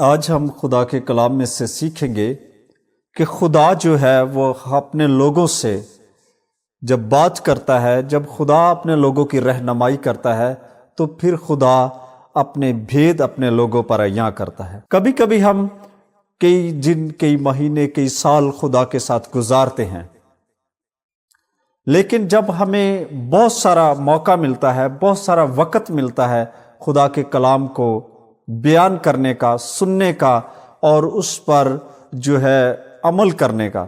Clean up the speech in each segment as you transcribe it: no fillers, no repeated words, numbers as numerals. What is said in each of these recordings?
آج ہم خدا کے کلام میں سے سیکھیں گے کہ خدا جو ہے وہ اپنے لوگوں سے جب بات کرتا ہے، جب خدا اپنے لوگوں کی رہنمائی کرتا ہے تو پھر خدا اپنے بھید اپنے لوگوں پر عیاں کرتا ہے۔ کبھی کبھی ہم کئی دن، کئی مہینے، کئی سال خدا کے ساتھ گزارتے ہیں، لیکن جب ہمیں بہت سارا موقع ملتا ہے، بہت سارا وقت ملتا ہے خدا کے کلام کو بیان کرنے کا، سننے کا اور اس پر جو ہے عمل کرنے کا،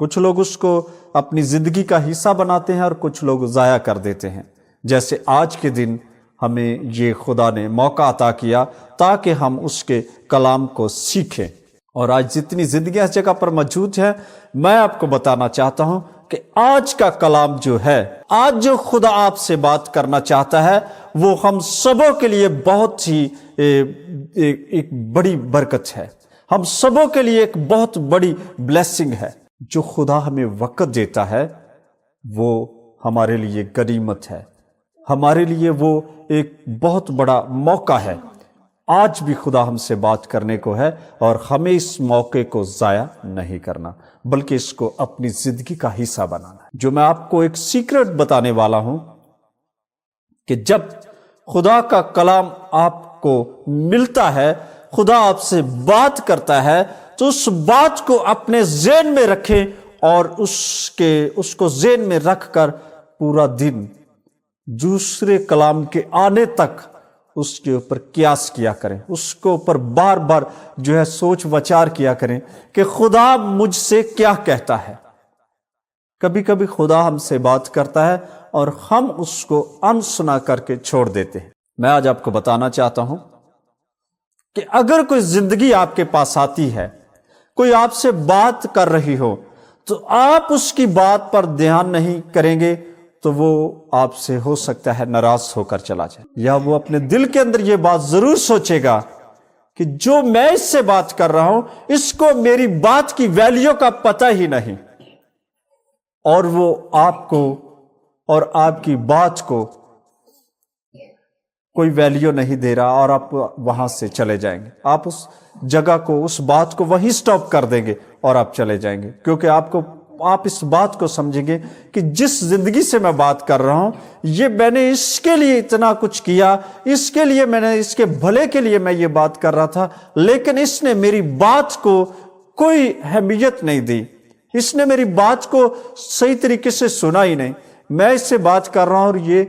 کچھ لوگ اس کو اپنی زندگی کا حصہ بناتے ہیں اور کچھ لوگ ضائع کر دیتے ہیں۔ جیسے آج کے دن ہمیں یہ خدا نے موقع عطا کیا تاکہ ہم اس کے کلام کو سیکھیں، اور آج جتنی زندگیاں اس جگہ پر موجود ہیں، میں آپ کو بتانا چاہتا ہوں کہ آج کا کلام جو ہے، آج جو خدا آپ سے بات کرنا چاہتا ہے، وہ ہم سبوں کے لیے بہت ہی ایک بڑی برکت ہے، ہم سبوں کے لیے ایک بہت بڑی بلیسنگ ہے۔ جو خدا ہمیں وقت دیتا ہے وہ ہمارے لیے غنیمت ہے، ہمارے لیے وہ ایک بہت بڑا موقع ہے۔ آج بھی خدا ہم سے بات کرنے کو ہے اور ہمیں اس موقع کو ضائع نہیں کرنا، بلکہ اس کو اپنی زندگی کا حصہ بنانا ہے۔ جو میں آپ کو ایک سیکرٹ بتانے والا ہوں کہ جب خدا کا کلام آپ کو ملتا ہے، خدا آپ سے بات کرتا ہے، تو اس بات کو اپنے ذہن میں رکھیں اور اس کو ذہن میں رکھ کر پورا دن دوسرے کلام کے آنے تک اس کے اوپر قیاس کیا کریں، اس کے اوپر بار بار جو ہے سوچ وچار کیا کریں کہ خدا مجھ سے کیا کہتا ہے۔ کبھی کبھی خدا ہم سے بات کرتا ہے اور ہم اس کو انسنا کر کے چھوڑ دیتے ہیں۔ میں آج آپ کو بتانا چاہتا ہوں کہ اگر کوئی زندگی آپ کے پاس آتی ہے، کوئی آپ سے بات کر رہی ہو، تو آپ اس کی بات پر دھیان نہیں کریں گے تو وہ آپ سے ہو سکتا ہے ناراض ہو کر چلا جائے، یا وہ اپنے دل کے اندر یہ بات ضرور سوچے گا کہ جو میں اس سے بات کر رہا ہوں، اس کو میری بات کی ویلیو کا پتہ ہی نہیں، اور وہ آپ کو اور آپ کی بات کو کوئی ویلیو نہیں دے رہا، اور آپ وہاں سے چلے جائیں گے، آپ اس جگہ کو، اس بات کو وہیں سٹاپ کر دیں گے اور آپ چلے جائیں گے، کیونکہ آپ اس بات کو سمجھیں گے کہ جس زندگی سے میں بات کر رہا ہوں، یہ میں نے اس کے لیے اتنا کچھ کیا، اس کے لیے میں نے اس کے بھلے کے لیے میں یہ بات کر رہا تھا، لیکن اس نے میری بات کو کوئی اہمیت نہیں دی، اس نے میری بات کو صحیح طریقے سے سنا ہی نہیں، میں اس سے بات کر رہا ہوں اور یہ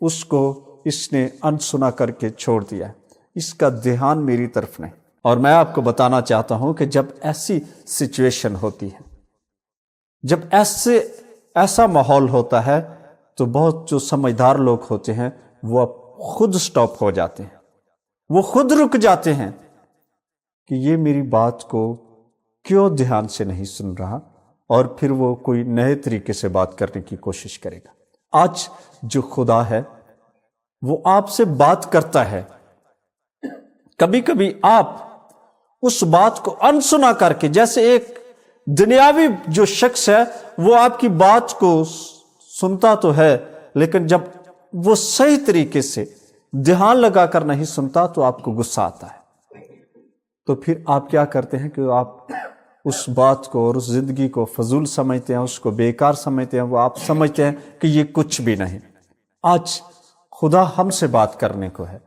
اس کو اس نے انسنا کر کے چھوڑ دیا، اس کا دھیان میری طرف نہیں۔ اور میں آپ کو بتانا چاہتا ہوں کہ جب ایسی سچویشن ہوتی ہے، جب ایسا ماحول ہوتا ہے، تو بہت جو سمجھدار لوگ ہوتے ہیں وہ خود سٹاپ ہو جاتے ہیں، وہ خود رک جاتے ہیں کہ یہ میری بات کو کیوں دھیان سے نہیں سن رہا، اور پھر وہ کوئی نئے طریقے سے بات کرنے کی کوشش کرے گا۔ آج جو خدا ہے وہ آپ سے بات کرتا ہے، کبھی کبھی آپ اس بات کو انسنا کر کے، جیسے ایک دنیاوی جو شخص ہے وہ آپ کی بات کو سنتا تو ہے، لیکن جب وہ صحیح طریقے سے دھیان لگا کر نہیں سنتا تو آپ کو غصہ آتا ہے، تو پھر آپ کیا کرتے ہیں کہ آپ اس بات کو اور اس زندگی کو فضول سمجھتے ہیں، اس کو بیکار سمجھتے ہیں، وہ آپ سمجھتے ہیں کہ یہ کچھ بھی نہیں۔ آج خدا ہم سے بات کرنے کو ہے،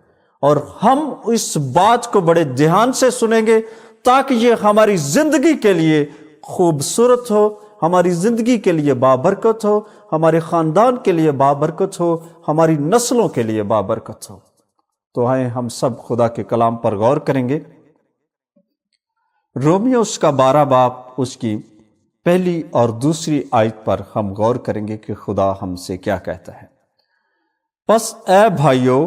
اور ہم اس بات کو بڑے دھیان سے سنیں گے تاکہ یہ ہماری زندگی کے لیے خوبصورت ہو، ہماری زندگی کے لیے بابرکت ہو، ہمارے خاندان کے لیے بابرکت ہو، ہماری نسلوں کے لیے بابرکت ہو۔ تو آئیں ہم سب خدا کے کلام پر غور کریں گے۔ رومیو اس کا 12 باب، اس کی پہلی اور دوسری آیت پر ہم غور کریں گے کہ خدا ہم سے کیا کہتا ہے۔ پس اے بھائیو،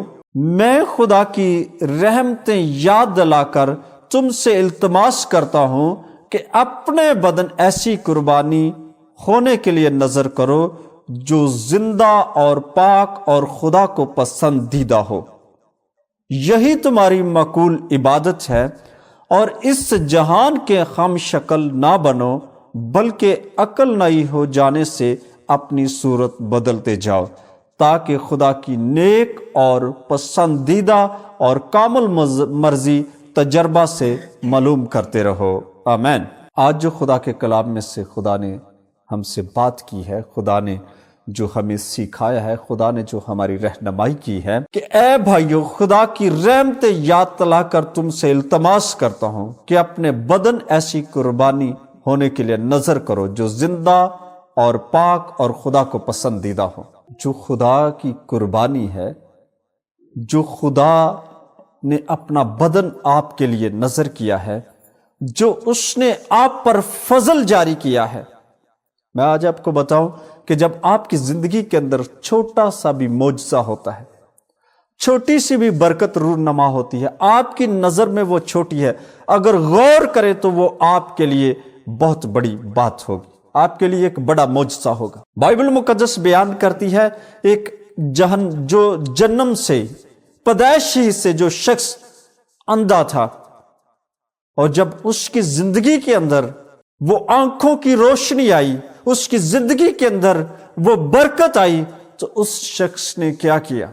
میں خدا کی رحمتیں یاد دلا کر تم سے التماس کرتا ہوں کہ اپنے بدن ایسی قربانی ہونے کے لیے نظر کرو جو زندہ اور پاک اور خدا کو پسندیدہ ہو، یہی تمہاری معقول عبادت ہے، اور اس جہان کے ہم شکل نہ بنو، بلکہ عقل نئی ہو جانے سے اپنی صورت بدلتے جاؤ، تاکہ خدا کی نیک اور پسندیدہ اور کامل مرضی تجربہ سے معلوم کرتے رہو، آمین۔ آج جو خدا کے کلام میں سے خدا نے ہم سے بات کی ہے، خدا نے جو ہمیں سکھایا ہے، خدا نے جو ہماری رہنمائی کی ہے کہ اے بھائیو، خدا کی رحمت یاد تلا کر تم سے التماس کرتا ہوں کہ اپنے بدن ایسی قربانی ہونے کے لیے نظر کرو جو زندہ اور پاک اور خدا کو پسندیدہ ہو۔ جو خدا کی قربانی ہے، جو خدا نے اپنا بدن آپ کے لیے نظر کیا ہے، جو اس نے آپ پر فضل جاری کیا ہے۔ میں آج آپ کو بتاؤں کہ جب آپ کی زندگی کے اندر چھوٹا سا بھی معجزہ ہوتا ہے، چھوٹی سی بھی برکت رونما ہوتی ہے، آپ کی نظر میں وہ چھوٹی ہے، اگر غور کرے تو وہ آپ کے لیے بہت بڑی بات ہوگی، آپ کے لیے ایک بڑا معجزہ ہوگا۔ بائبل مقدس بیان کرتی ہے ایک جو جنم سے، پیدائشی سے جو شخص اندھا تھا، اور جب اس کی زندگی کے اندر وہ آنکھوں کی روشنی آئی، اس کی زندگی کے اندر وہ برکت آئی، تو اس شخص نے کیا کیا؟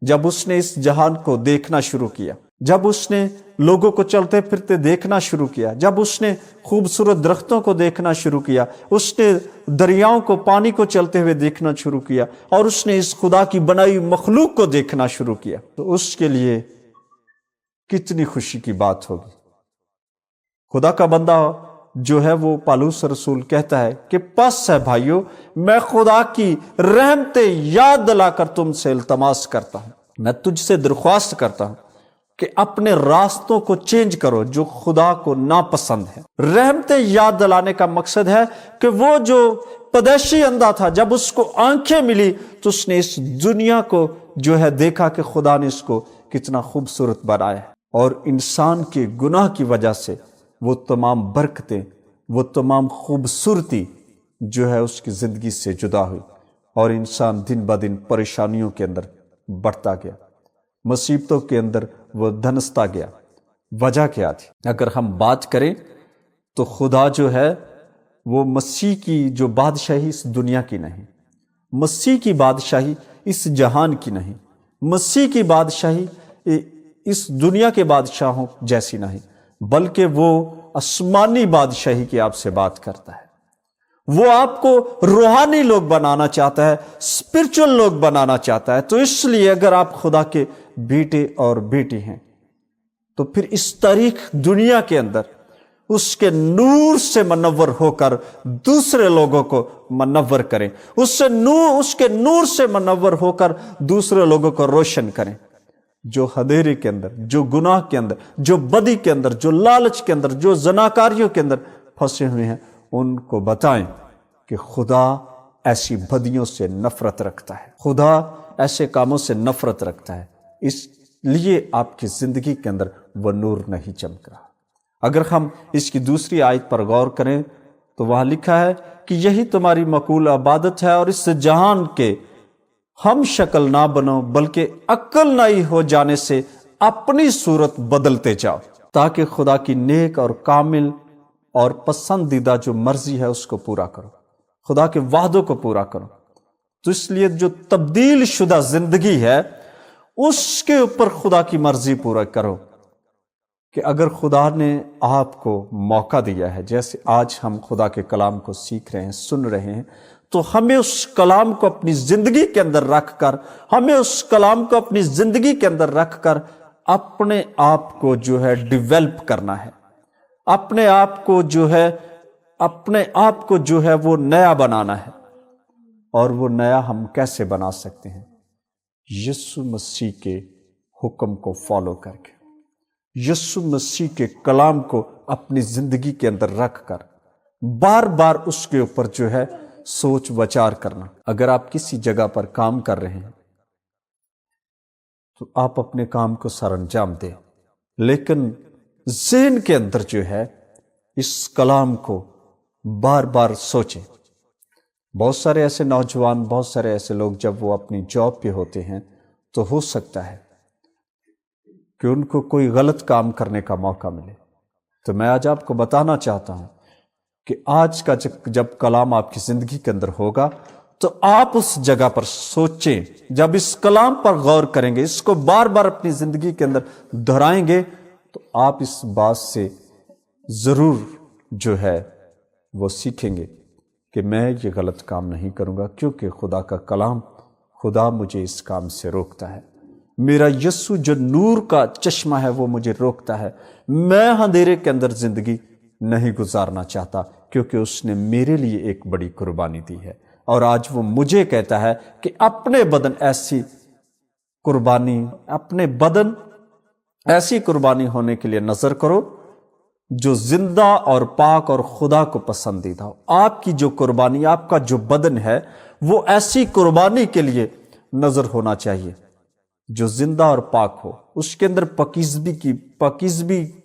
جب اس نے اس جہان کو دیکھنا شروع کیا، جب اس نے لوگوں کو چلتے پھرتے دیکھنا شروع کیا، جب اس نے خوبصورت درختوں کو دیکھنا شروع کیا، اس نے دریاؤں کو، پانی کو چلتے ہوئے دیکھنا شروع کیا، اور اس نے اس خدا کی بنائی مخلوق کو دیکھنا شروع کیا، تو اس کے لیے کتنی خوشی کی بات ہوگی۔ خدا کا بندہ جو ہے وہ پالوس رسول کہتا ہے کہ پس ہے بھائیو، میں خدا کی رحمت یاد دلا کر تم سے التماس کرتا ہوں، میں تجھ سے درخواست کرتا ہوں کہ اپنے راستوں کو چینج کرو جو خدا کو ناپسند ہے۔ رحمت یاد دلانے کا مقصد ہے کہ وہ جو پیدائشی اندھا تھا، جب اس کو آنکھیں ملی تو اس نے اس دنیا کو جو ہے دیکھا کہ خدا نے اس کو کتنا خوبصورت بنایا ہے، اور انسان کے گناہ کی وجہ سے وہ تمام برکتیں، وہ تمام خوبصورتی جو ہے اس کی زندگی سے جدا ہوئی، اور انسان دن بدن پریشانیوں کے اندر بڑھتا گیا، مصیبتوں کے اندر وہ دھنستا گیا۔ وجہ کیا تھی؟ اگر ہم بات کریں تو خدا جو ہے وہ مسیح کی جو بادشاہی اس دنیا کی نہیں، مسیح کی بادشاہی اس جہان کی نہیں، مسیح کی بادشاہی اس دنیا کے بادشاہوں جیسی نہیں، بلکہ وہ آسمانی بادشاہی کی آپ سے بات کرتا ہے۔ وہ آپ کو روحانی لوگ بنانا چاہتا ہے، اسپرچل لوگ بنانا چاہتا ہے۔ تو اس لیے اگر آپ خدا کے بیٹے اور بیٹی ہیں تو پھر اس تاریخ دنیا کے اندر اس کے نور سے منور ہو کر دوسرے لوگوں کو منور کریں، اس کے نور سے منور ہو کر دوسرے لوگوں کو روشن کریں۔ جو اندھیرے کے اندر، جو گناہ کے اندر، جو بدی کے اندر، جو لالچ کے اندر، جو زناکاریوں کے اندر پھنسے ہوئے ہیں، ان کو بتائیں کہ خدا ایسی بدیوں سے نفرت رکھتا ہے، خدا ایسے کاموں سے نفرت رکھتا ہے، اس لیے آپ کی زندگی کے اندر وہ نور نہیں چمک رہا۔ اگر ہم اس کی دوسری آیت پر غور کریں تو وہاں لکھا ہے کہ یہی تمہاری مقبول عبادت ہے، اور اس جہان کے ہم شکل نہ بنو بلکہ عقل نئی ہو جانے سے اپنی صورت بدلتے جاؤ، تاکہ خدا کی نیک اور کامل اور پسندیدہ جو مرضی ہے اس کو پورا کرو، خدا کے وعدوں کو پورا کرو۔ تو اس لیے جو تبدیل شدہ زندگی ہے اس کے اوپر خدا کی مرضی پورا کرو، کہ اگر خدا نے آپ کو موقع دیا ہے، جیسے آج ہم خدا کے کلام کو سیکھ رہے ہیں، سن رہے ہیں، تو ہمیں اس کلام کو اپنی زندگی کے اندر رکھ کر، ہمیں اس کلام کو اپنی زندگی کے اندر رکھ کر اپنے آپ کو جو ہے ڈیولپ کرنا ہے، اپنے آپ کو جو ہے وہ نیا بنانا ہے۔ اور وہ نیا ہم کیسے بنا سکتے ہیں؟ یسوع مسیح کے حکم کو فالو کر کے، یسوع مسیح کے کلام کو اپنی زندگی کے اندر رکھ کر بار بار اس کے اوپر جو ہے سوچ وچار کرنا۔ اگر آپ کسی جگہ پر کام کر رہے ہیں تو آپ اپنے کام کو سر انجام دیں، لیکن ذہن کے اندر جو ہے اس کلام کو بار بار سوچیں۔ بہت سارے ایسے نوجوان، بہت سارے ایسے لوگ جب وہ اپنی جاب پہ ہوتے ہیں تو ہو سکتا ہے کہ ان کو کوئی غلط کام کرنے کا موقع ملے، تو میں آج آپ کو بتانا چاہتا ہوں کہ آج کا جب کلام آپ کی زندگی کے اندر ہوگا تو آپ اس جگہ پر سوچیں، جب اس کلام پر غور کریں گے، اس کو بار بار اپنی زندگی کے اندر دہرائیں گے، تو آپ اس بات سے ضرور جو ہے وہ سیکھیں گے کہ میں یہ غلط کام نہیں کروں گا، کیونکہ خدا کا کلام، خدا مجھے اس کام سے روکتا ہے۔ میرا یسوع جو نور کا چشمہ ہے وہ مجھے روکتا ہے۔ میں اندھیرے کے اندر زندگی نہیں گزارنا چاہتا، کیونکہ اس نے میرے لیے ایک بڑی قربانی دی ہے، اور آج وہ مجھے کہتا ہے کہ اپنے بدن ایسی قربانی ہونے کے لیے نظر کرو جو زندہ اور پاک اور خدا کو پسندیدہ ہو۔ آپ کی جو قربانی، آپ کا جو بدن ہے، وہ ایسی قربانی کے لیے نظر ہونا چاہیے جو زندہ اور پاک ہو، اس کے اندر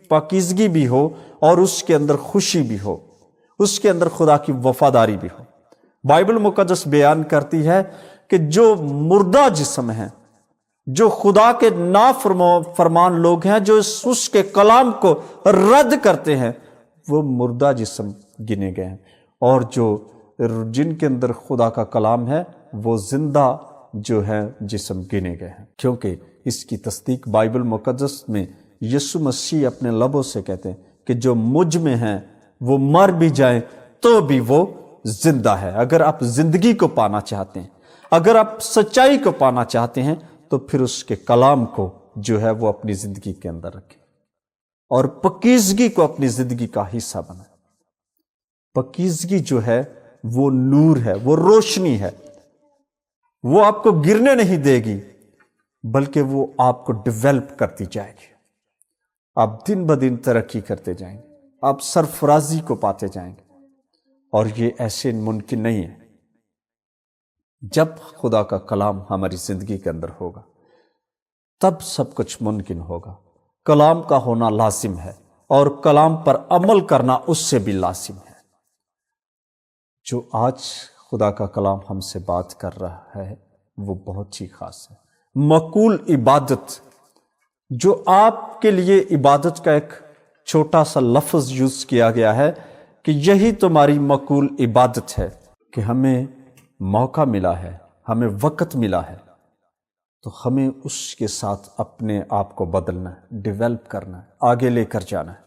پاکیزگی بھی ہو، اور اس کے اندر خوشی بھی ہو، اس کے اندر خدا کی وفاداری بھی ہو۔ بائبل مقدس بیان کرتی ہے کہ جو مردہ جسم ہیں، جو خدا کے نافرمان لوگ ہیں، جو اس کے کلام کو رد کرتے ہیں، وہ مردہ جسم گنے گئے ہیں، اور جن کے اندر خدا کا کلام ہے وہ زندہ جو ہے جسم گنے گئے ہیں، کیونکہ اس کی تصدیق بائبل مقدس میں یسوع مسیح اپنے لبوں سے کہتے ہیں کہ جو مجھ میں ہیں وہ مر بھی جائیں تو بھی وہ زندہ ہے۔ اگر آپ زندگی کو پانا چاہتے ہیں، اگر آپ سچائی کو پانا چاہتے ہیں، تو پھر اس کے کلام کو جو ہے وہ اپنی زندگی کے اندر رکھیں، اور پاکیزگی کو اپنی زندگی کا حصہ بنائیں۔ پاکیزگی جو ہے وہ نور ہے، وہ روشنی ہے، وہ آپ کو گرنے نہیں دے گی، بلکہ وہ آپ کو ڈیولپ کرتی جائے گی۔ آپ دن بدن ترقی کرتے جائیں گے، آپ سرفرازی کو پاتے جائیں گے، اور یہ ایسے ممکن نہیں ہے۔ جب خدا کا کلام ہماری زندگی کے اندر ہوگا تب سب کچھ ممکن ہوگا۔ کلام کا ہونا لازم ہے، اور کلام پر عمل کرنا اس سے بھی لازم ہے۔ جو آج خدا کا کلام ہم سے بات کر رہا ہے وہ بہت ہی خاص ہے۔ مقبول عبادت، جو آپ کے لیے عبادت کا ایک چھوٹا سا لفظ یوز کیا گیا ہے کہ یہی تمہاری مقبول عبادت ہے، کہ ہمیں موقع ملا ہے، ہمیں وقت ملا ہے، تو ہمیں اس کے ساتھ اپنے آپ کو بدلنا ہے، ڈیولپ کرنا ہے، آگے لے کر جانا ہے۔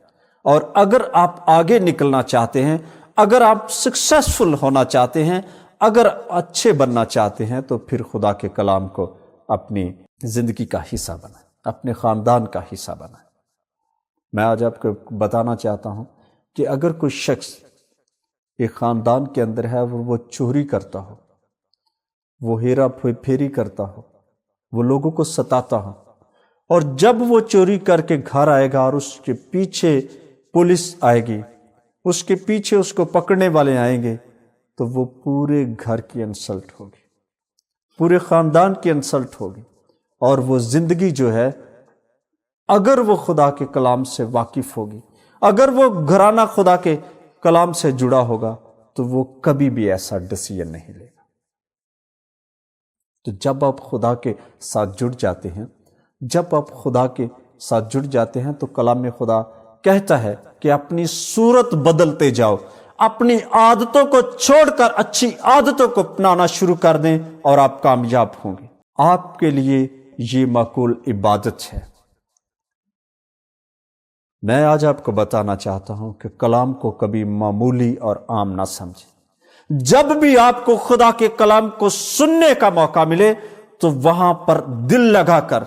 اور اگر آپ آگے نکلنا چاہتے ہیں، اگر آپ سکسیسفل ہونا چاہتے ہیں، اگر اچھے بننا چاہتے ہیں، تو پھر خدا کے کلام کو اپنی زندگی کا حصہ بنائیں، اپنے خاندان کا حصہ بنائیں۔ میں آج آپ کو بتانا چاہتا ہوں کہ اگر کوئی شخص ایک خاندان کے اندر ہے، وہ چوری کرتا ہو، وہ ہیرا پھیری کرتا ہو، وہ لوگوں کو ستاتا ہو، اور جب وہ چوری کر کے گھر آئے گا اور اس کے پیچھے پولیس آئے گی، اس کے پیچھے اس کو پکڑنے والے آئیں گے، تو وہ پورے گھر کی انسلٹ ہوگی، پورے خاندان کی انسلٹ ہوگی، اور وہ زندگی جو ہے، اگر وہ خدا کے کلام سے واقف ہوگی، اگر وہ گھرانہ خدا کے کلام سے جڑا ہوگا، تو وہ کبھی بھی ایسا ڈیسیژن نہیں لے گا۔ تو جب آپ خدا کے ساتھ جڑ جاتے ہیں، تو کلام خدا کہتا ہے کہ اپنی صورت بدلتے جاؤ، اپنی عادتوں کو چھوڑ کر اچھی عادتوں کو اپنانا شروع کر دیں، اور آپ کامیاب ہوں گے۔ آپ کے لیے یہ معقول عبادت ہے۔ میں آج آپ کو بتانا چاہتا ہوں کہ کلام کو کبھی معمولی اور عام نہ سمجھیں۔ جب بھی آپ کو خدا کے کلام کو سننے کا موقع ملے، تو وہاں پر دل لگا کر،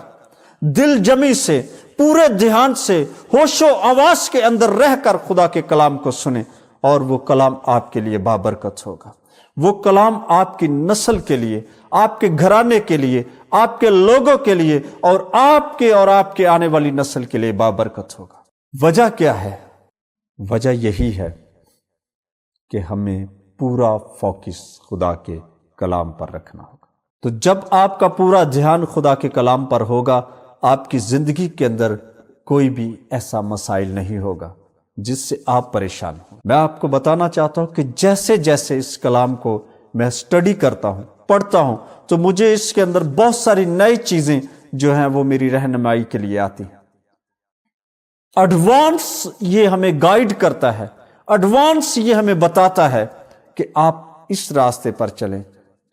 دل جمی سے، پورے دھیان سے، ہوش و آواز کے اندر رہ کر خدا کے کلام کو سنیں، اور وہ کلام آپ کے لیے بابرکت ہوگا۔ وہ کلام آپ کی نسل کے لیے، آپ کے گھرانے کے لیے، آپ کے لوگوں کے لیے، اور آپ کے آنے والی نسل کے لیے بابرکت ہوگا۔ وجہ کیا ہے؟ وجہ یہی ہے کہ ہمیں پورا فوکس خدا کے کلام پر رکھنا ہوگا۔ تو جب آپ کا پورا دھیان خدا کے کلام پر ہوگا، آپ کی زندگی کے اندر کوئی بھی ایسا مسائل نہیں ہوگا جس سے آپ پریشان ہوں۔ میں آپ کو بتانا چاہتا ہوں کہ جیسے جیسے اس کلام کو میں اسٹڈی کرتا ہوں، پڑھتا ہوں، تو مجھے اس کے اندر بہت ساری نئی چیزیں جو ہیں وہ میری رہنمائی کے لیے آتی ہیں۔ ایڈوانس یہ ہمیں گائیڈ کرتا ہے، ایڈوانس یہ ہمیں بتاتا ہے کہ آپ اس راستے پر چلیں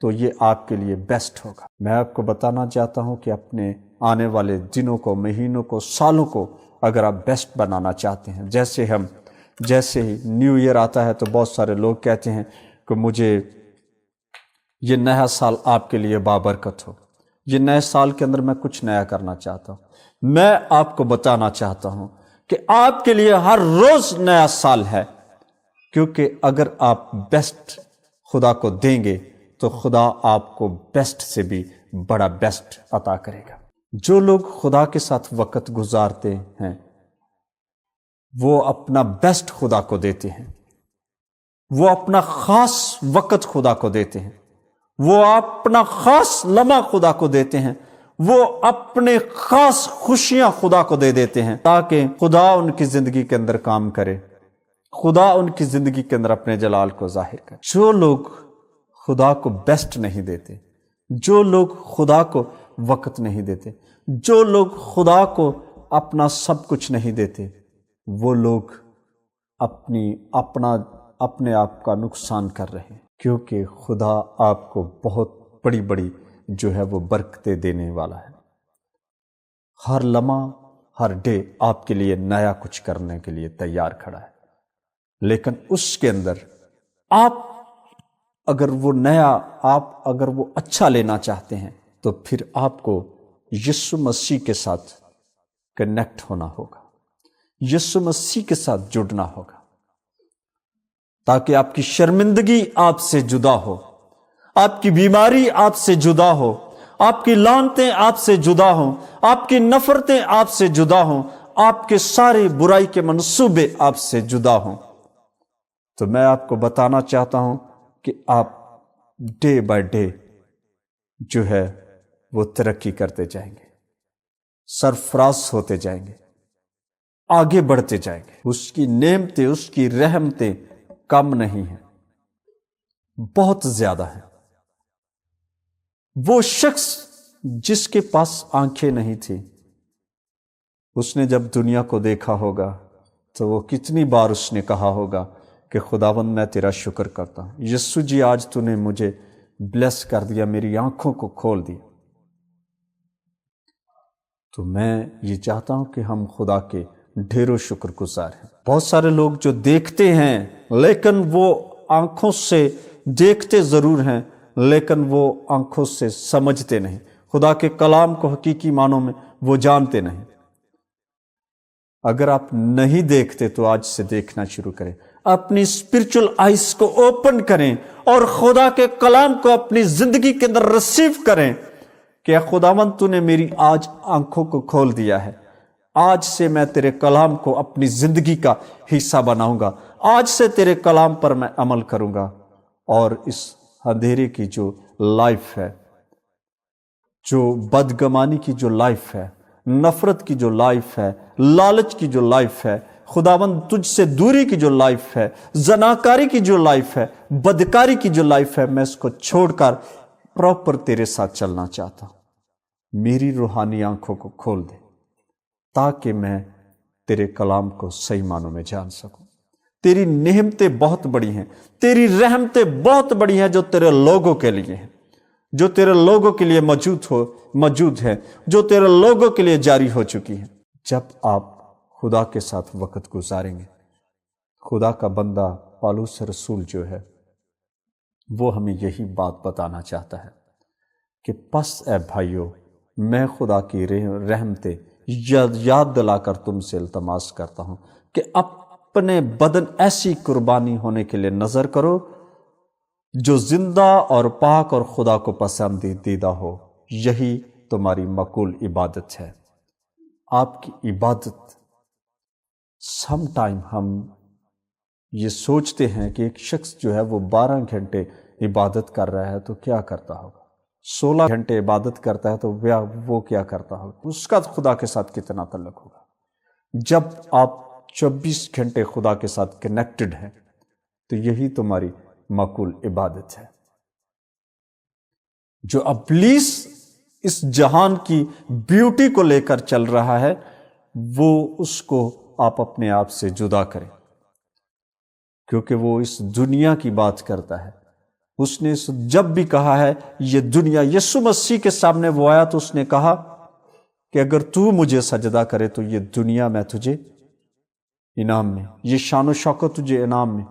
تو یہ آپ کے لیے بیسٹ ہوگا۔ میں آپ کو بتانا چاہتا ہوں کہ اپنے آنے والے دنوں کو، مہینوں کو، سالوں کو اگر آپ بیسٹ بنانا چاہتے ہیں، جیسے ہی نیو ایئر آتا ہے تو بہت سارے لوگ کہتے ہیں کہ مجھے یہ نیا سال آپ کے لیے بابرکت ہو، یہ نئے سال کے اندر میں کچھ نیا کرنا چاہتا ہوں۔ میں آپ کو بتانا چاہتا ہوں کہ آپ کے لیے ہر روز نیا سال ہے، کیونکہ اگر آپ بیسٹ خدا کو دیں گے تو خدا آپ کو بیسٹ سے بھی بڑا بیسٹ عطا کرے گا۔ جو لوگ خدا کے ساتھ وقت گزارتے ہیں وہ اپنا بیسٹ خدا کو دیتے ہیں، وہ اپنا خاص وقت خدا کو دیتے ہیں، وہ اپنا خاص لمحہ خدا کو دیتے ہیں، وہ اپنے خاص خوشیاں خدا کو دے دیتے ہیں تاکہ خدا ان کی زندگی کے اندر کام کرے، خدا ان کی زندگی کے اندر اپنے جلال کو ظاہر کرے۔ جو لوگ خدا کو بیسٹ نہیں دیتے، جو لوگ خدا کو وقت نہیں دیتے، جو لوگ خدا کو اپنا سب کچھ نہیں دیتے، وہ لوگ اپنے آپ کا نقصان کر رہے ہیں، کیونکہ خدا آپ کو بہت بڑی بڑی جو ہے وہ برکتیں دینے والا ہے۔ ہر لمحہ، ہر ڈے آپ کے لیے نیا کچھ کرنے کے لیے تیار کھڑا ہے، لیکن اس کے اندر آپ اگر وہ اچھا لینا چاہتے ہیں تو پھر آپ کو یسوع مسیح کے ساتھ کنیکٹ ہونا ہوگا، یسوع مسیح کے ساتھ جڑنا ہوگا، تاکہ آپ کی شرمندگی آپ سے جدا ہو، آپ کی بیماری آپ سے جدا ہو، آپ کی لعنتیں آپ سے جدا ہوں، آپ کی نفرتیں آپ سے جدا ہوں، آپ کے سارے برائی کے منصوبے آپ سے جدا ہوں۔ تو میں آپ کو بتانا چاہتا ہوں کہ آپ ڈے بائی ڈے جو ہے وہ ترقی کرتے جائیں گے، سرفراز ہوتے جائیں گے، آگے بڑھتے جائیں گے۔ اس کی نعمتیں، اس کی رحمتیں کم نہیں ہیں، بہت زیادہ ہیں۔ وہ شخص جس کے پاس آنکھیں نہیں تھی، اس نے جب دنیا کو دیکھا ہوگا تو وہ کتنی بار اس نے کہا ہوگا کہ خداوند میں تیرا شکر کرتا ہوں، یسوع جی آج تو نے مجھے بلیس کر دیا، میری آنکھوں کو کھول دیا۔ تو میں یہ چاہتا ہوں کہ ہم خدا کے ڈھیروں شکر گزار ہیں۔ بہت سارے لوگ جو دیکھتے ہیں لیکن وہ آنکھوں سے دیکھتے ضرور ہیں لیکن وہ آنکھوں سے سمجھتے نہیں، خدا کے کلام کو حقیقی معنوں میں وہ جانتے نہیں۔ اگر آپ نہیں دیکھتے تو آج سے دیکھنا شروع کریں، اپنی اسپرچل آئیز کو اوپن کریں اور خدا کے کلام کو اپنی زندگی کے اندر ریسیو کریں کہ خداوند تو نے میری آج آنکھوں کو کھول دیا ہے، آج سے میں تیرے کلام کو اپنی زندگی کا حصہ بناؤں گا، آج سے تیرے کلام پر میں عمل کروں گا، اور اس اندھیرے کی جو لائف ہے، جو بدگمانی کی جو لائف ہے، نفرت کی جو لائف ہے، لالچ کی جو لائف ہے، خداوند تجھ سے دوری کی جو لائف ہے، زناکاری کی جو لائف ہے، بدکاری کی جو لائف ہے، میں اس کو چھوڑ کر پراپر تیرے ساتھ چلنا چاہتا ہوں۔ میری روحانی آنکھوں کو کھول دے تاکہ میں تیرے کلام کو صحیح معنوں میں جان سکوں۔ تیری نعمتیں بہت بڑی ہیں، تیری رحمتیں بہت بڑی ہیں جو تیرے لوگوں کے لیے ہیں، جو تیرے لوگوں کے لیے موجود ہے، جو تیرے لوگوں کے لیے جاری ہو چکی ہیں۔ جب آپ خدا کے ساتھ وقت گزاریں گے، خدا کا بندہ پالوس رسول جو ہے وہ ہمیں یہی بات بتانا چاہتا ہے کہ پس اے بھائیو، میں خدا کی رحمتیں یاد دلا کر تم سے التماس کرتا ہوں کہ اپنے بدن ایسی قربانی ہونے کے لیے نظر کرو جو زندہ اور پاک اور خدا کو پسندیدہ ہو، یہی تمہاری مقبول عبادت ہے۔ آپ کی عبادت، سم ٹائم ہم یہ سوچتے ہیں کہ ایک شخص جو ہے وہ 12 گھنٹے عبادت کر رہا ہے تو کیا کرتا ہوگا، 16 گھنٹے عبادت کرتا ہے تو وہ کیا کرتا ہوگا، اس کا خدا کے ساتھ کتنا تعلق ہوگا۔ جب آپ 24 گھنٹے خدا کے ساتھ کنیکٹڈ ہیں تو یہی تمہاری مقبول عبادت ہے۔ جو ابلیس اس جہان کی بیوٹی کو لے کر چل رہا ہے، وہ اس کو آپ اپنے آپ سے جدا کریں، کیونکہ وہ اس دنیا کی بات کرتا ہے۔ اس نے جب بھی کہا ہے یہ دنیا، یسوع مسیح کے سامنے وہ آیا تو اس نے کہا کہ اگر تو مجھے سجدہ کرے تو یہ دنیا میں تجھے انعام میں، یہ شان و شوکت تجھے انعام میں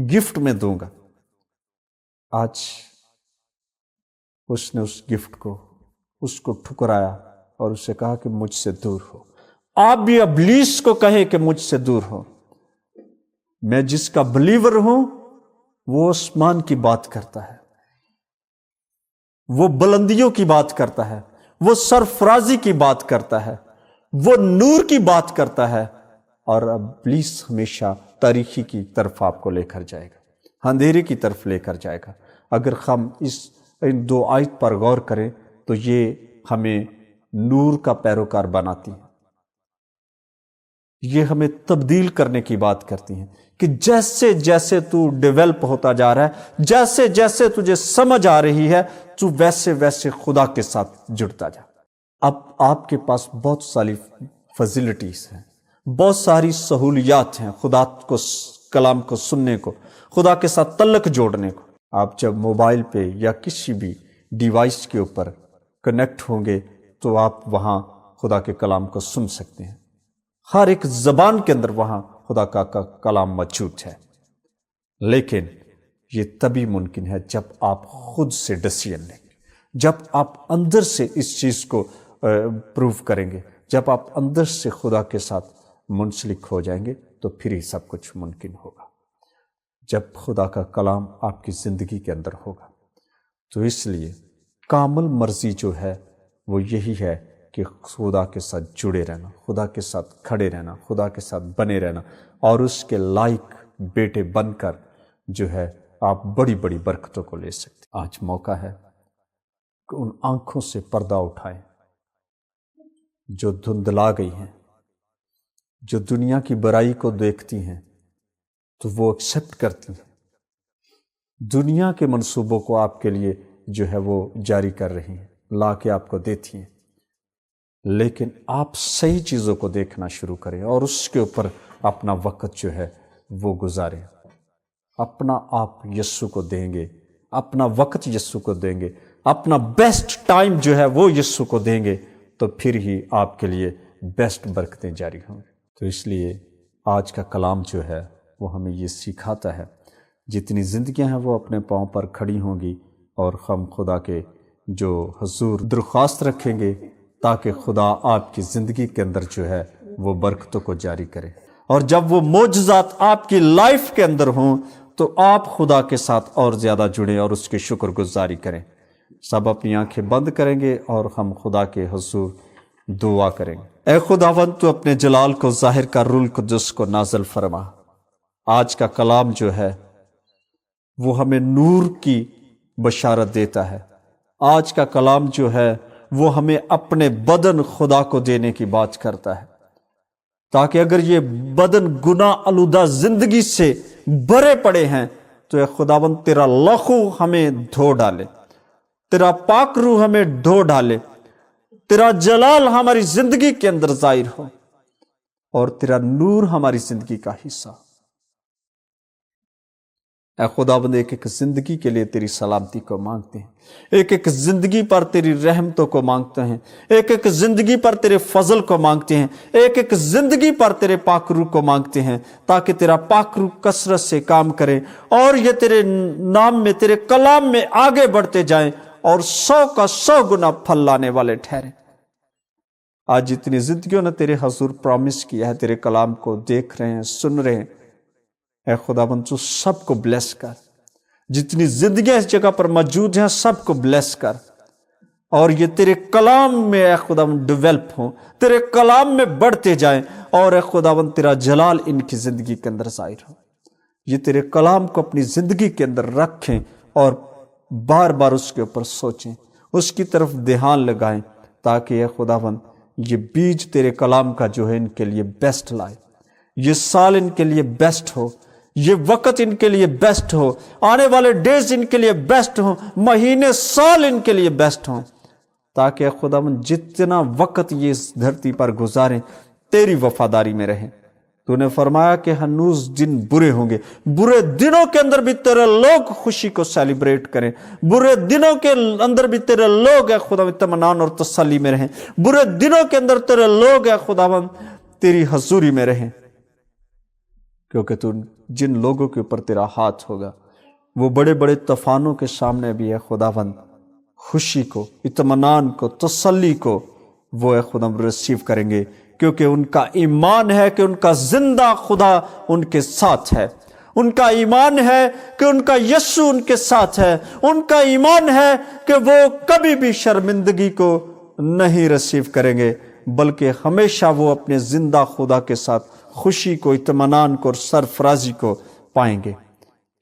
گفٹ میں دوں گا۔ آج اس نے اس گفٹ کو، اس کو ٹھکرایا اور اسے کہا کہ مجھ سے دور ہو۔ آپ بھی ابلیس کو کہیں کہ مجھ سے دور ہو۔ میں جس کا بلیور ہوں وہ آسمان کی بات کرتا ہے، وہ بلندیوں کی بات کرتا ہے، وہ سرفرازی کی بات کرتا ہے، وہ نور کی بات کرتا ہے، اور ابلیس ہمیشہ تاریکی کی طرف آپ کو لے کر جائے گا، اندھیرے کی طرف لے کر جائے گا۔ اگر ہم ان دو آیت پر غور کریں تو یہ ہمیں نور کا پیروکار بناتی ہیں، یہ ہمیں تبدیل کرنے کی بات کرتی ہیں کہ جیسے جیسے تو ڈیولپ ہوتا جا رہا ہے، جیسے جیسے تجھے سمجھ آ رہی ہے، تو ویسے ویسے خدا کے ساتھ جڑتا جا۔ اب آپ کے پاس بہت ساری فیسلٹیز ہیں، بہت ساری سہولیات ہیں خدا کو، کلام کو سننے کو، خدا کے ساتھ تعلق جوڑنے کو۔ آپ جب موبائل پہ یا کسی بھی ڈیوائس کے اوپر کنیکٹ ہوں گے تو آپ وہاں خدا کے کلام کو سن سکتے ہیں۔ ہر ایک زبان کے اندر وہاں خدا کا کلام موجود ہے، لیکن یہ تبھی ممکن ہے جب آپ خود سے ڈیسیژن لیں گے، جب آپ اندر سے اس چیز کو پروف کریں گے، جب آپ اندر سے خدا کے ساتھ منسلک ہو جائیں گے تو پھر ہی سب کچھ ممکن ہوگا۔ جب خدا کا کلام آپ کی زندگی کے اندر ہوگا تو اس لیے کامل مرضی جو ہے وہ یہی ہے کہ خدا کے ساتھ جڑے رہنا، خدا کے ساتھ کھڑے رہنا، خدا کے ساتھ بنے رہنا، اور اس کے لائق بیٹے بن کر جو ہے آپ بڑی بڑی برکتوں کو لے سکتے۔ آج موقع ہے کہ ان آنکھوں سے پردہ اٹھائیں جو دھندلا گئی ہیں، جو دنیا کی برائی کو دیکھتی ہیں تو وہ ایکسیپٹ کرتی ہیں، دنیا کے منصوبوں کو آپ کے لیے جو ہے وہ جاری کر رہی ہیں، لا کے آپ کو دیتی ہیں، لیکن آپ صحیح چیزوں کو دیکھنا شروع کریں اور اس کے اوپر اپنا وقت جو ہے وہ گزاریں، اپنا آپ یسوع کو دیں گے، اپنا وقت یسوع کو دیں گے، اپنا بیسٹ ٹائم جو ہے وہ یسوع کو دیں گے، تو پھر ہی آپ کے لیے بیسٹ برکتیں جاری ہوں گی۔ تو اس لیے آج کا کلام جو ہے وہ ہمیں یہ سکھاتا ہے، جتنی زندگیاں ہیں وہ اپنے پاؤں پر کھڑی ہوں گی، اور ہم خدا کے جو حضور درخواست رکھیں گے تاکہ خدا آپ کی زندگی کے اندر جو ہے وہ برکتوں کو جاری کرے، اور جب وہ معجزات آپ کی لائف کے اندر ہوں تو آپ خدا کے ساتھ اور زیادہ جڑیں اور اس کی شکر گزاری کریں۔ سب اپنی آنکھیں بند کریں گے اور ہم خدا کے حضور دعا کریں گے۔ اے خداوند، تو اپنے جلال کو ظاہر کر، روح القدس کو نازل فرما۔ آج کا کلام جو ہے وہ ہمیں نور کی بشارت دیتا ہے، آج کا کلام جو ہے وہ ہمیں اپنے بدن خدا کو دینے کی بات کرتا ہے، تاکہ اگر یہ بدن گناہ آلودہ زندگی سے بھرے پڑے ہیں تو اے خداوند تیرا لہو ہمیں دھو ڈالے، تیرا پاک روح ہمیں دھو ڈالے، تیرا جلال ہماری زندگی کے اندر ظاہر ہو، اور تیرا نور ہماری زندگی کا حصہ۔ اے خداوند، ایک ایک زندگی کے لیے تیری سلامتی کو مانگتے ہیں، ایک ایک زندگی پر تیری رحمتوں کو مانگتے ہیں، ایک ایک زندگی پر تیرے فضل کو مانگتے ہیں، ایک ایک زندگی پر تیرے پاک روح کو مانگتے ہیں، تاکہ تیرا پاک روح کثرت سے کام کرے اور یہ تیرے نام میں، تیرے کلام میں آگے بڑھتے جائیں اور 100 کا 100 گنا پھل لانے والے ٹھہریں۔ آج جتنی زندگیوں نے تیرے حضور پرومس کیا ہے، تیرے کلام کو دیکھ رہے ہیں، سن رہے ہیں، اے خداوند تو سب کو بلیس کر، جتنی زندگیاں اس جگہ پر موجود ہیں سب کو بلیس کر، اور یہ تیرے کلام میں اے خداوند ڈیولپ ہوں، تیرے کلام میں بڑھتے جائیں، اور اے خداوند تیرا جلال ان کی زندگی کے اندر ظاہر ہو۔ یہ تیرے کلام کو اپنی زندگی کے اندر رکھیں اور بار بار اس کے اوپر سوچیں، اس کی طرف دھیان لگائیں، تاکہ اے خداوند یہ بیج تیرے کلام کا جو ہے ان کے لیے بیسٹ لائے، یہ سال ان کے لیے بیسٹ ہو، یہ وقت ان کے لیے بیسٹ ہو، آنے والے ڈیز ان کے لیے بیسٹ ہوں، مہینے سال ان کے لیے بیسٹ ہوں، تاکہ خداوند جتنا وقت یہ اس دھرتی پر گزاریں تیری وفاداری میں رہیں، تو نے فرمایا کہ ہنوز دن برے ہوں گے، برے دنوں کے اندر بھی تیرے لوگ خوشی کو سیلیبریٹ کریں، برے دنوں کے اندر بھی تیرے لوگ اے خدا اطمینان اور تسلی میں رہیں، برے دنوں کے اندر تیرے لوگ اے خداوند تیری حضوری میں رہیں، کیونکہ تو جن لوگوں کے اوپر تیرا ہاتھ ہوگا وہ بڑے بڑے طوفانوں کے سامنے بھی اے خداوند خوشی کو، اطمینان کو، تسلی کو وہ اے خدا ریسیو کریں گے، کیونکہ ان کا ایمان ہے کہ ان کا زندہ خدا ان کے ساتھ ہے، ان کا ایمان ہے کہ ان کا یسوع ان کے ساتھ ہے، ان کا ایمان ہے کہ وہ کبھی بھی شرمندگی کو نہیں ریسیو کریں گے، بلکہ ہمیشہ وہ اپنے زندہ خدا کے ساتھ خوشی کو، اطمینان کو اور سرفرازی کو پائیں گے،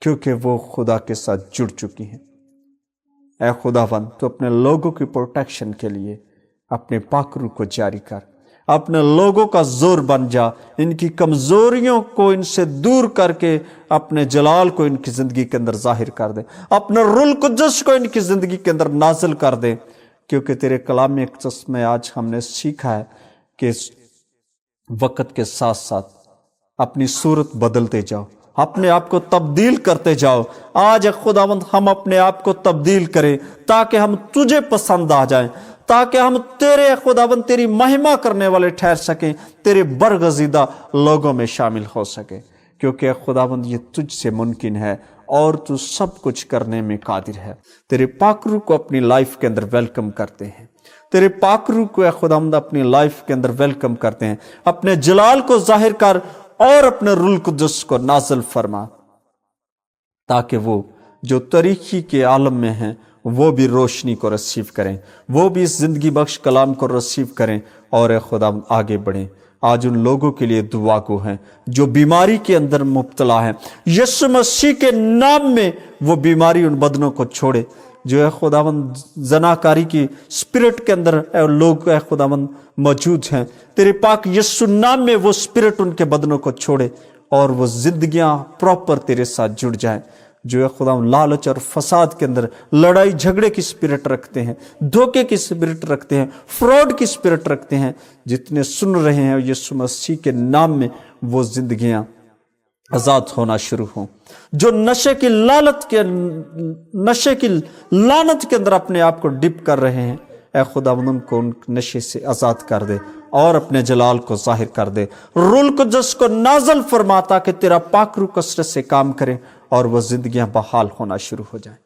کیونکہ وہ خدا کے ساتھ جڑ چکی ہیں۔ اے خداوند تو اپنے لوگوں کی پروٹیکشن کے لیے اپنے پاک روح کو جاری کر، اپنے لوگوں کا زور بن جا، ان کی کمزوریوں کو ان سے دور کر کے اپنے جلال کو ان کی زندگی کے اندر ظاہر کر دے، اپنے روح القدس کو ان کی زندگی کے اندر نازل کر دے، کیونکہ تیرے کلام اقدس میں آج ہم نے سیکھا ہے کہ وقت کے ساتھ ساتھ اپنی صورت بدلتے جاؤ، اپنے آپ کو تبدیل کرتے جاؤ۔ آج خداوند ہم اپنے آپ کو تبدیل کریں تاکہ ہم تجھے پسند آ جائیں، تاکہ ہم تیرے خداوند تیری مہما کرنے والے ٹھہر سکیں، تیرے برگزیدہ لوگوں میں شامل ہو سکیں، کیونکہ خداوند یہ تجھ سے ممکن ہے اور تو سب کچھ کرنے میں قادر ہے۔ تیرے پاک روح کو اپنی لائف کے اندر ویلکم کرتے ہیں، تیرے پاک روح کو اے خداوند اپنی لائف کے اندر ویلکم کرتے ہیں، اپنے جلال کو ظاہر کر اور اپنے روح القدس کو نازل فرما، تاکہ وہ جو تاریکی کے عالم میں ہیں وہ بھی روشنی کو ریسیو کریں، وہ بھی اس زندگی بخش کلام کو ریسیو کریں اور اے خداوند آگے بڑھیں۔ آج ان لوگوں کے لیے دعا گو ہیں جو بیماری کے اندر مبتلا ہیں، یسوع مسیح کے نام میں وہ بیماری ان بدنوں کو چھوڑے، جو اے خداوند زناکاری کی سپرٹ کے اندر اے لوگ اے خداوند موجود ہیں، تیرے پاک یسوع نام میں وہ سپرٹ ان کے بدنوں کو چھوڑے اور وہ زندگیاں پراپر تیرے ساتھ جڑ جائیں۔ جو اے خداوند لالچ اور فساد کے اندر لڑائی جھگڑے کی سپرٹ رکھتے ہیں، دھوکے کی سپرٹ رکھتے ہیں، فراڈ کی سپرٹ رکھتے ہیں، جتنے سن رہے ہیں یسوع مسیح کے نام میں وہ زندگیاں آزاد ہونا شروع ہوں۔ جو نشے کی لالت کے اندر اپنے آپ کو ڈپ کر رہے ہیں، اے خداوند ان کو ان نشے سے آزاد کر دے اور اپنے جلال کو ظاہر کر دے، روح القدس کو نازل فرما تاکہ تیرا پاک روح کثرت سے کام کرے اور وہ زندگیاں بحال ہونا شروع ہو جائیں،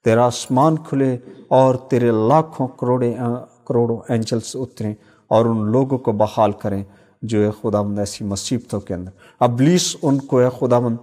تیرا آسمان کھلے اور تیرے لاکھوں کروڑوں اینجلز اتریں اور ان لوگوں کو بحال کریں جو اے خداوند ایسی مصیبتوں کے اندر ابلیس ان کو اے خداوند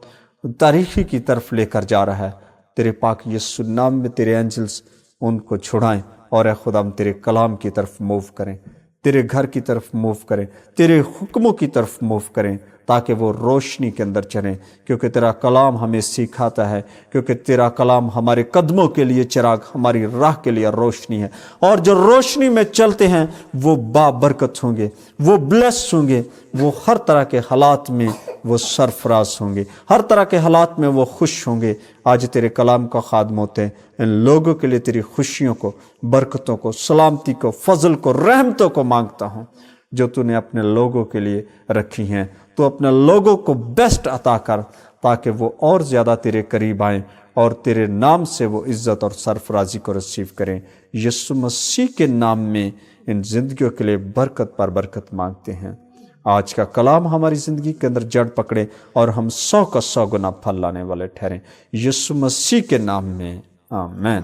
تاریکی کی طرف لے کر جا رہا ہے، تیرے پاک یسوع نام میں تیرے اینجلز ان کو چھڑائیں اور اے خداوند تیرے کلام کی طرف موو کریں، تیرے گھر کی طرف موو کریں، تیرے حکموں کی طرف موو کریں، تاکہ وہ روشنی کے اندر چلیں، کیونکہ تیرا کلام ہمیں سکھاتا ہے، کیونکہ تیرا کلام ہمارے قدموں کے لیے چراغ، ہماری راہ کے لیے روشنی ہے، اور جو روشنی میں چلتے ہیں وہ بابرکت ہوں گے، وہ بلیس ہوں گے، وہ ہر طرح کے حالات میں وہ سرفراز ہوں گے، ہر طرح کے حالات میں وہ خوش ہوں گے۔ آج تیرے کلام کا خادم ہوتے ہیں ان لوگوں کے لیے تیری خوشیوں کو، برکتوں کو، سلامتی کو، فضل کو، رحمتوں کو مانگتا ہوں جو تو نے اپنے لوگوں کے لیے رکھی ہیں۔ تو اپنے لوگوں کو بیسٹ عطا کر تاکہ وہ اور زیادہ تیرے قریب آئیں اور تیرے نام سے وہ عزت اور سرفرازی کو ریسیو کریں۔ یسوع مسیح کے نام میں ان زندگیوں کے لیے برکت پر برکت مانگتے ہیں۔ آج کا کلام ہماری زندگی کے اندر جڑ پکڑے اور ہم 100 کا 100 گنا پھل لانے والے ٹھہریں، یسوع مسیح کے نام میں آمین۔